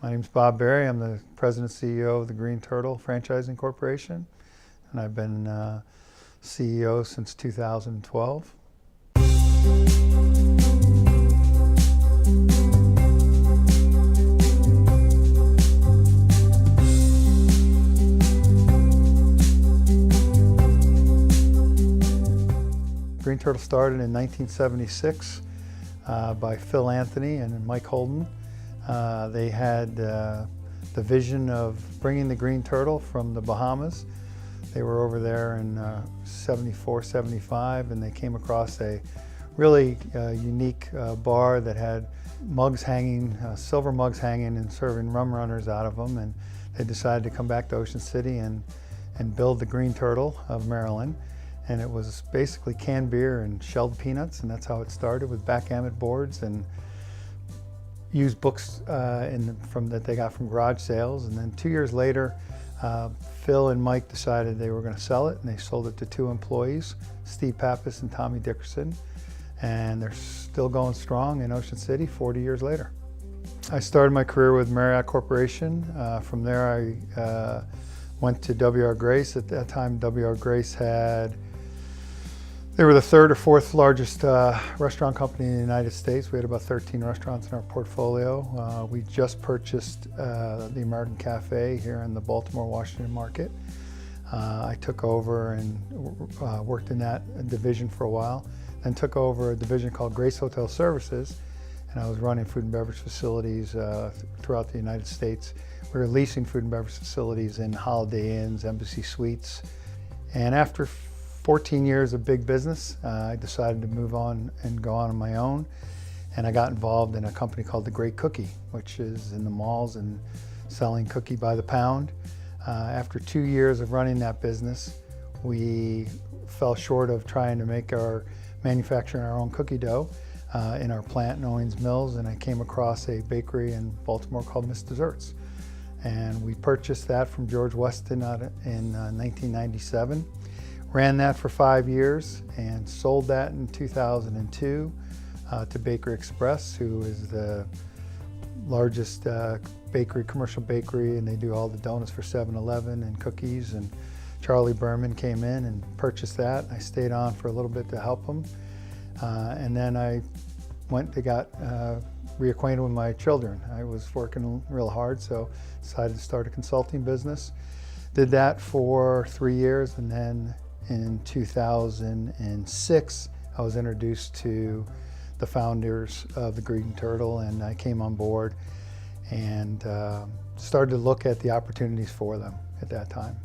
My name's Bob Berry. I'm the President and CEO of the Green Turtle Franchising Corporation, and I've been CEO since 2012. Green Turtle started in 1976 by Phil Anthony and Mike Holden. They had the vision of bringing the Green Turtle from the Bahamas. They were over there in 74, 75, and they came across a really unique bar that had mugs hanging, silver mugs hanging and serving rum runners out of them. And they decided to come back to Ocean City and build the Green Turtle of Maryland. And it was basically canned beer and shelled peanuts, and that's how it started, with backgammon boards and used books that they got from garage sales. And then 2 years later, Phil and Mike decided they were going to sell it, and they sold it to two employees, Steve Pappas and Tommy Dickerson. And they're still going strong in Ocean City 40 years later. I started my career with Marriott Corporation. From there I went to W.R. Grace. At that time, W.R. Grace they were the third or fourth largest restaurant company in the United States. We had about 13 restaurants in our portfolio. We just purchased the American Cafe here in the Baltimore, Washington market. I took over and worked in that division for a while, then took over a division called Grace Hotel Services, and I was running food and beverage facilities throughout the United States. We were leasing food and beverage facilities in Holiday Inns, Embassy Suites, and after 14 years of big business, I decided to move on and go on my own, and I got involved in a company called The Great Cookie, which is in the malls and selling cookie by the pound. After 2 years of running that business, we fell short of trying to manufacturing our own cookie dough in our plant in Owings Mills, and I came across a bakery in Baltimore called Miss Desserts. And we purchased that from George Weston in 1997. Ran that for 5 years and sold that in 2002 to Bakery Express, who is the largest commercial bakery, and they do all the donuts for 7-Eleven and cookies. And Charlie Berman came in and purchased that. I stayed on for a little bit to help him. And then I got reacquainted with my children. I was working real hard, so decided to start a consulting business. Did that for 3 years, and then in 2006, I was introduced to the founders of the Green Turtle, and I came on board and started to look at the opportunities for them at that time.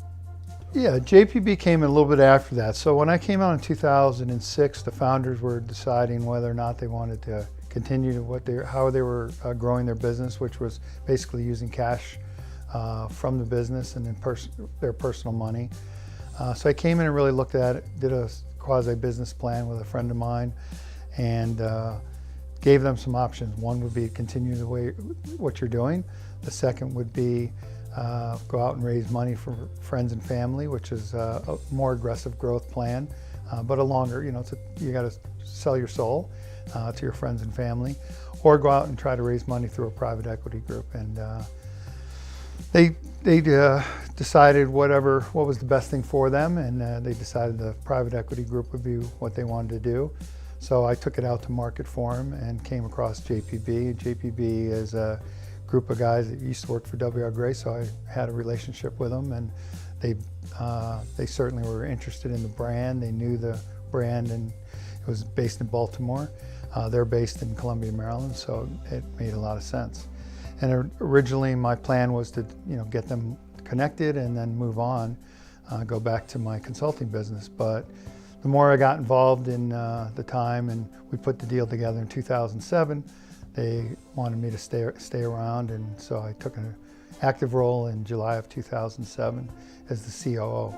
Yeah, JPB came in a little bit after that. So when I came out in 2006, the founders were deciding whether or not they wanted to continue how they were growing their business, which was basically using cash from the business and then their personal money. So I came in and really looked at it, did a quasi-business plan with a friend of mine, and gave them some options. One would be continue what you're doing. The second would be go out and raise money for friends and family, which is a more aggressive growth plan, but a longer, you got to sell your soul to your friends and family, or go out and try to raise money through a private equity group. And they decided what was the best thing for them, and they decided the private equity group would be what they wanted to do. So I took it out to market for them and came across JPB. JPB is a group of guys that used to work for W.R. Grace, so I had a relationship with them, and they certainly were interested in the brand. They knew the brand, and it was based in Baltimore. They're based in Columbia, Maryland, so it made a lot of sense. And originally my plan was to get them connected and then move on, go back to my consulting business. But the more I got involved in the time, and we put the deal together in 2007, they wanted me to stay around, and so I took an active role in July of 2007 as the COO.